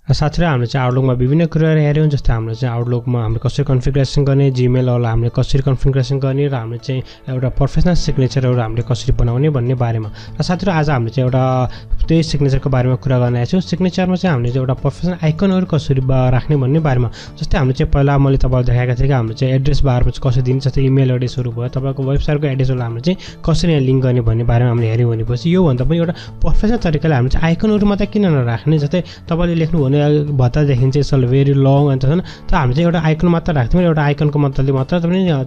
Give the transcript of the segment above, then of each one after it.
साथै हामीले चाहिँ आउटलुकमा विभिन्न कुराहरू हेर्यौं जस्तै हामीले चाहिँ आउटलुकमा हामीले कसरी कन्फिगरेसन गर्ने जीमेललाई हामीले कसरी कन्फिगरेसन गर्ने र हामीले चाहिँ एउटा प्रोफेसनल सिग्नेचरहरू हामीले कसरी बनाउने भन्ने बारेमा र साथै आज हामीले चाहिँ एउटा त्यही सिग्नेचरको बारेमा कुरा गर्न आएको छौं सिग्नेचरमा चाहिँ हामीले चाहिँ एउटा प्रोफेसनल आइकनहरू कसरी राख्ने भन्ने बारेमा जस्तै हामीले चाहिँ पहिला मैले तपाईलाई देखाएको थिएँ कि हामीले चाहिँ एड्रेस बारमा चाहिँ कसरी दिने जस्तै इमेल एड्रेसहरू भयो तपाईको वेबसाइटको एड्रेसलाई हामीले चाहिँ कसरी यहाँ लिंक गर्ने भन्ने बारेमा हामीले हेर्यौं भनेपछि यो भन्दा पनि एउटा प्रोफेसनल तरिकाले हामीले चाहिँ आइकनहरू मात्र किन नराख्ने जस्तै तपाईले लेख्नु भने भत्ता देखिन्छ यसले भेरी लङ अनि त हामीले चाहिँ एउटा आइकन मात्र राख्थ्यौं एउटा आइकनको मतले मात्र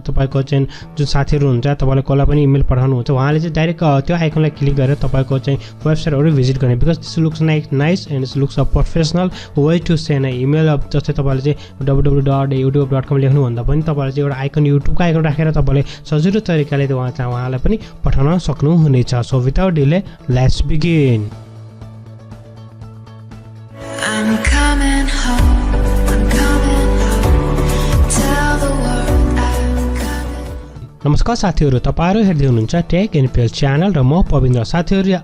तपाईको चाहिँ जुन साथीहरु हुन्छ तपाईले कसलाई पनि इमेल पठाउनु हुन्छ उहाँले चाहिँ डाइरेक्ट त्यो आइकनलाई क्लिक गरेर तपाईको चाहिँ वेबसाइटहरु भिजिट गर्ने because this looks nice and this looks a professional way to send a email जस्तै तपाईले चाहिँ www.youtube.com लेख्नु भन्दा पनि तपाईले चाहिँ एउटा आइकन युट्युबको आइकन राखेर तपाईले सजिलो तरिकाले उहाँलाई पनि पठाउन सक्नुहुनेछ so without delay let's begin I'm coming home, tell the world I'm coming. नमस्कार साथीहरु तपाईहरु हेर्दै हुनुहुन्छ TechNpel च्यानल र म पविन्द्र साथीहरु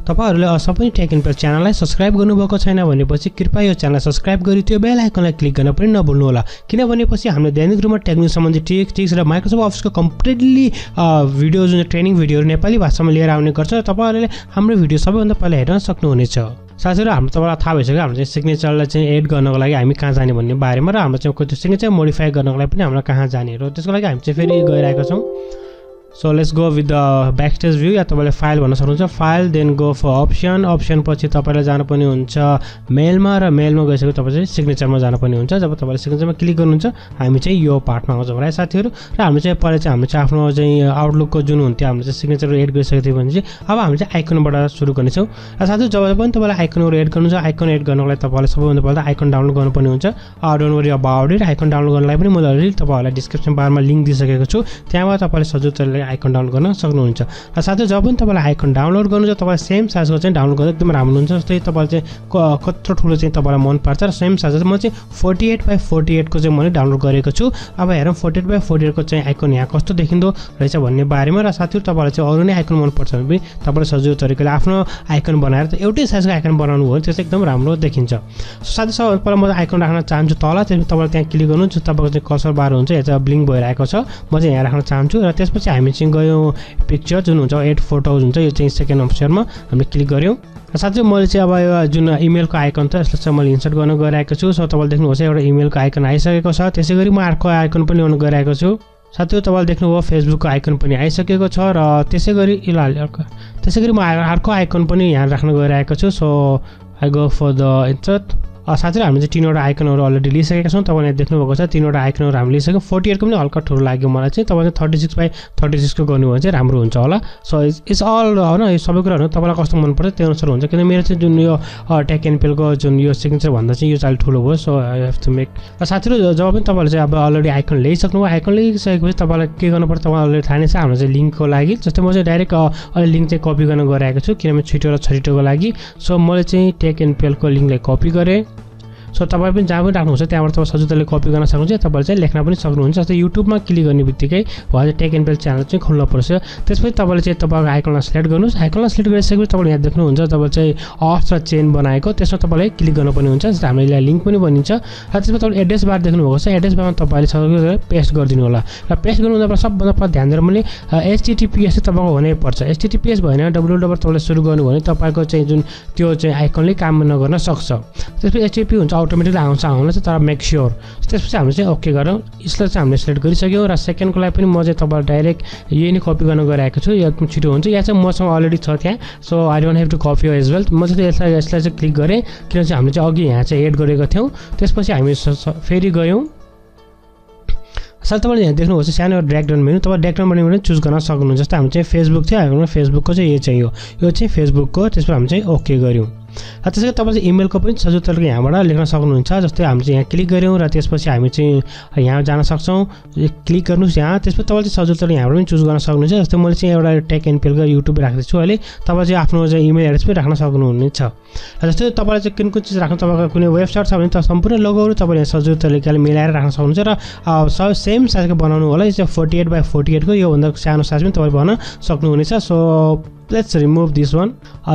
तपाईहरुले अझै पनि TechNpel च्यानललाई सब्स्क्राइब गर्नुभएको छैन भनेपछि कृपया यो च्यानललाई सब्स्क्राइब गरी त्यो बेल आइकनलाई क्लिक गर्न पनि नभुल्नु होला किनभनेपछि हामीले दैनिक रूपमा टेक्निक सम्बन्धी टिप्स र माइक्रोसफ्ट अफिसको कम्प्लिटली भिडियोज जुन ट्रेनिङ भिडियोहरु नेपाली भाषामा लिएर आउने गर्छ तपाईहरुले हाम्रो भिडियो सबैभन्दा पहिला हेर्न सक्नुहुनेछ साथीहरु हाम्रो तपाईलाई थाहा भइसक्यो हाम्रो चाहिँ सिग्नेचरलाई चाहिँ एड गर्नको लागि हामी कहाँ जाने भन्ने बारेमा र हाम्रो चाहिँ त्यो सिग्नेचर मोडिफाई गर्नको लागि पनि हाम्रो कहाँ जाने र त्यसको लागि हामी चाहिँ फेरि गइरहेका छौं So let's go with the backstage view या तपाईले फाइल भन्न सक्नुहुन्छ file then go for option पछि तपाईले जानु पर्ने हुन्छ मेलमा र मेलमा गइसकेपछि तपाई चाहिँ सिग्नेचरमा जानु पर्ने हुन्छ जब तपाईले सिग्नेचरमा क्लिक गर्नुहुन्छ हामी चाहिँ यो पार्टमा आउँछौं है साथीहरु र हामी चाहिँ पहिले चाहिँ हामी चाहिँ आफ्नो चाहिँ आउटलुकको जुन हुन्थ्यो हामीले चाहिँ सिग्नेचर एड गरिसकेको थियौ भने चाहिँ अब हामी चाहिँ आइकनबाट सुरु गर्ने छौं र साथै जब पनि तपाईलाई आइकनहरु एड गर्नुहुन्छ आइकन एड गर्नको लागि तपाईले सबैभन्दा पहिला आइकन डाउनलोड गर्नुपर्ने हुन्छ don't worry about it icon download गर्नलाई पनि मैले अलरेडी तपाईहरुलाई डिस्क्रिप्सन बारमा लिंक दिइसकेको छु त्यहाँबाट तपाईले सजिलो तरिकाले आइकन डाउनलोड गर्न सक्नुहुन्छ र साथै जब पनि तपाईलाई आइकन डाउनलोड गर्नुहुन्छ तपाईले सेम साइजको चाहिँ डाउनलोड गर्दा एकदम राम्रो हुन्छ जस्तै तपाईले चाहिँ कत्रो ठुलो चाहिँ तपाईलाई मन पर्छ र सेम साइज म चाहिँ 48x48 को चाहिँ मैले डाउनलोड गरेको छु अब हेरौं 48x48 को चाहिँ आइकन यहाँ कस्तो देखिन्दो रहेछ भन्ने बारेमा र साथै तपाईलाई चाहिँ अरु नै आइकन मन पर्छ भने पनि तपाईले सजिलो तरिकाले आफ्नो आइकन बनाएर त एउटै साइजको आइकन बनाउनु हो त्यो चाहिँ एकदम राम्रो देखिन्छ साथै सबैभन्दा पहिला म आइकन राख्न चाहन्छु तल त्यसपछि तपाईले त्यहाँ क्लिक गर्नुहुन्छ तपाईको चाहिँ कर्सर बार हुन्छ यहाँ चाहिँ ब्लिङ्क भइरहेको छ म चाहिँ यहाँ राख्न चाहन्छु र त्यसपछि हामी चाहिँ गयौं पिक्चर जुन हुन्छ एड फोटोज हुन्छ यो चाहिँ सेकेन्ड अप्सनमा हामीले क्लिक गर्यौं साथै मैले चाहिँ अब यो जुन इमेलको आइकन त यसलाई चाहिँ मैले इन्सर्ट गर्न गइरहेको छु सो तपाईले देख्नुहुन्छ एउटा इमेलको आइकन आइसकेको छ त्यसैगरी म अर्को आइकन पनि ल्याउन गइरहेको छु साथै तपाईले देख्नुभयो फेसबुकको आइकन पनि आइसकेको छ र त्यसैगरी म अर्को आइकन पनि यहाँ राख्न गइरहेको छु so I go for the insert साथै हामीले चाहिँ तीनवटा आइकनहरु अलरेडी लिइसकेका छौं तपाईले देख्नुभएको छ तीनवटा आइकनहरु हामीले लिइसक्यौं 48 को पनि हल्का ठुलो लाग्यो मलाई चाहिँ तपाईले 36x36 को गर्नु भने चाहिँ राम्रो हुन्छ होला सो इट्स अल हैन यो सबै कुराहरु तपाईलाई कस्तो मन पर्छ त्यो अनुसार हुन्छ किन मेरो चाहिँ जुन यो TechNpel को जुन यो सिग्नेचर भन्दा चाहिँ यो चाहिँ ठुलो भयो so I have to make साथीहरु जब पनि तपाईले चाहिँ अब अलरेडी आइकन ल्याइसक्नु भयो आइकन ल्याइसकेपछि तपाईलाई के गर्नु पर्छ तपाईलाई अलरेडी थाहा नै छ हाम्रो चाहिँ लिंकको लागि जस्तै म चाहिँ डाइरेक्ट अहिले लिंक चाहिँ कपी गर्न गइरहेको छु किनभने छिटो र छरिटोको लागि सो मैले चाहिँ TechNpel को लिंकलाई कपी गरे सो तपाई पनि जहाँ पनि राख्नुहुन्छ त्यहाँबाट तपाईले सजिलोले कपी गर्न सक्नुहुन्छ तपाईले चाहिँ लेख्न पनि सक्नुहुन्छ जस्तै युट्युबमा क्लिक गर्ने बित्तिकै उहाँ चाहिँ TechNpel च्यानल चाहिँ खोल्न पर्छ त्यसपछि तपाईले चाहिँ तपाईको आइकनलाई सिलेक्ट गर्नुस् आइकनलाई सिलेक्ट गरिसकेपछि तपाईले यहाँ देख्नुहुन्छ तपाईले चाहिँ अफ र चेन बनाएको त्यसमा तपाईले क्लिक गर्नुपर्ने हुन्छ जस्तै हामीले यहाँ लिंक पनि बनिन्छ र त्यसमा तपाईले एड्रेस बार देख्नुभएको छ एड्रेस बारमा तपाईले सजिलोले पेस्ट गरिदिनु होला र पेस्ट गर्नुभन्दा सबभन्दा पहिला ध्यान दिएर मैले https चाहिँ तपाईको हुनै पर्छ https भएन www तपाईले सुरु गर्नु भने तपाईको चाहिँ जुन त्यो चाहिँ आइकनले काम नगर्न सक्छ त्यसपछि http हुन्छ अटोमेटिकली आउँछ चाहिँ तर मेक श्योर त्यसपछि हामीले चाहिँ ओके गरौँ यसलाई चाहिँ हामीले सिलेक्ट गरिसक्यौं र सेकेन्डको लागि पनि म चाहिँ तपाईलाई डाइरेक्ट यही नै कपी गर्न गइरहेको छु यो एकदम छिटो हुन्छ या चाहिँ मसँग अलरेडी छ त्यहाँ so I don't have to copy as well म चाहिँ यसलाई चाहिँ क्लिक गरे किन चाहिँ हामीले चाहिँ अघि यहाँ चाहिँ एड गरेको थियौं त्यसपछि हामी फेरि गयौं साथै तपाईले यहाँ देख्नुभएको छ सानो ड्र्याग डाउन मेनु तपाईले ड्र्याग डाउन मेनु पनि चुज गर्न सक्नुहुन्छ जस्तै हामी चाहिँ फेसबुक थियो हाम्रो फेसबुकको चाहिँ यो चाहिँ यो चाहिँ फेसबुकको त्यसपछि हामी चाहिँ ओके गर्यौं त्यसैले तपाईले चाहिँ इमेलको पनि सजिलो तरिकाले यहाँबाट लेख्न सक्नुहुन्छ जस्तै हामी चाहिँ यहाँ क्लिक गर्यौं र त्यसपछि हामी चाहिँ यहाँ जान सक्छौं क्लिक गर्नुस् यहाँ त्यसपछि तपाईले चाहिँ सजिलो तरिकाले यहाँबाट पनि चुज गर्न सक्नुहुन्छ जस्तै मैले चाहिँ एउटा TechNpel को युट्युब राख्दै छु अहिले तपाईले चाहिँ आफ्नो चाहिँ इमेल एड्रेस पनि राख्न सक्नुहुनेछ र जस्तै तपाईले चाहिँ कुन चीज राख्नु तपाईको कुनै वेबसाइट छ भने त सम्पूर्ण लोगोहरु तपाईले सजिलो तरिकाले मिलाएर राख्न सक्नुहुन्छ र सेम साइजको बनाउनु होला यो चाहिँ 48x48 को यो भन्दा सानो साइज पनि तपाईले बनाउन सक्नुहुनेछ so let's remove this one.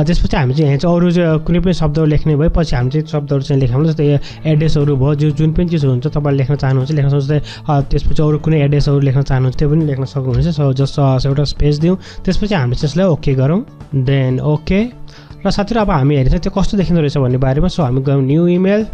त्यसपछि हामी चाहिँ यहाँ चाहिँ अरू चाहिँ कुनै पनि शब्दहरू लेख्ने भएपछि हामी चाहिँ शब्दहरू चाहिँ लेख्छौँ। जस्तै एड्रेसहरू भयो जुन पनि चिज हुन्छ तपाईँले लेख्न चाहनुहुन्छ लेख्न सक्नुहुन्छ। त्यसपछि अरू कुनै एड्रेसहरू लेख्न चाहनुहुन्छ त्यो पनि लेख्न सक्नुहुन्छ। सो जस्ट एउटा स्पेस दिउँ, त्यसपछि हामीले चाहिँ यसलाई ओके गरौँ, देन ओके। र साथीहरू अब हामी हेर्छ त्यो कस्तो देखिँदो रहेछ भन्ने बारेमा। सो हामी गयौँ new email,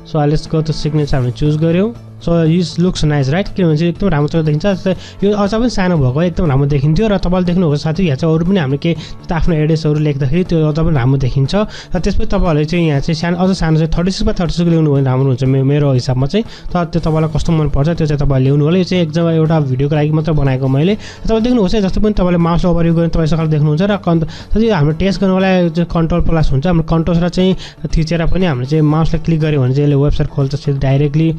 so let's go to signature हामी चुज गऱ्यौँ। So use looks nice right, किनभने चाहिँ एकदम राम्रो देखिन्छ। जस्तै यो अझ पनि सानो भएको एकदम राम्रो देखिन्थ्यो। र तपाईँले देख्नुभएको साथी यहाँ चाहिँ अरू पनि हामीले के आफ्नो एड्रेसहरू लेख्दाखेरि त्यो अझ पनि राम्रो देखिन्छ। र त्यसपछि तपाईँहरूले चाहिँ यहाँ चाहिँ सानो अझ सानो चाहिँ 36x36 ल्याउनु भने राम्रो हुन्छ मेरो हिसाबमा चाहिँ। तर त्यो तपाईँलाई कस्तो मनपर्छ त्यो चाहिँ तपाईँले ल्याउनु होला। यो चाहिँ एकदम एउटा भिडियोको लागि मात्र बनाएको मैले। तपाईँले देख्नुहोस् है, जस्तो पनि तपाईँले माउस ओभर गऱ्यो तपाईँ सकाल देख्नुहुन्छ। र हाम्रो टेस्ट गर्नुको लागि चाहिँ कन्ट्रोल प्लस हुन्छ। हाम्रो कन्ट्रोल चाहिँ थिचेर पनि हामीले चाहिँ माउसलाई क्लिक गऱ्यो भने चाहिँ यसले वेबसाइट खोल्छ डाइरेक्टली।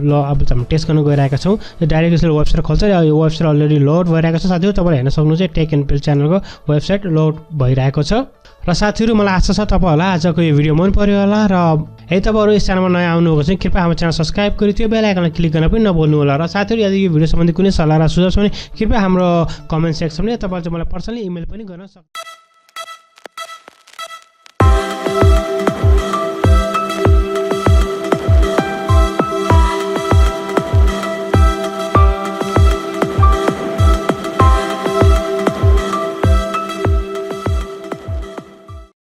ल अब हामी टेस्ट गर्नु गइरहेका छौँ, यो डाइरेक्ट यसले वेबसाइट खोल्छ। र यो वेबसाइट अलरेडी लोड भइरहेको छ साथीहरू। तपाईँले हेर्न सक्नुहुन्छ टेक एन्ड पेल च्यानलको वेबसाइट लोड भइरहेको छ। र साथीहरू मलाई आशा छ तपाईँहरूलाई आजको यो भिडियो मन पर्यो होला। र यदि तपाईँहरू यस च्यानलमा नयाँ आउनुभएको छ कृपया हाम्रो च्यानल सब्सक्राइब गरी त्यो बेल आइकनलाई क्लिक गर्न पनि नभुल्नु होला। र साथीहरू यदि यो भिडियो सम्बन्धी कुनै सल्लाह र सुझाव छ भने कृपया हाम्रो कमेन्ट सेक्सनमा तपाईँले चाहिँ मलाई पर्सनली इमेल पनि गर्न सक्नुहुन्छ।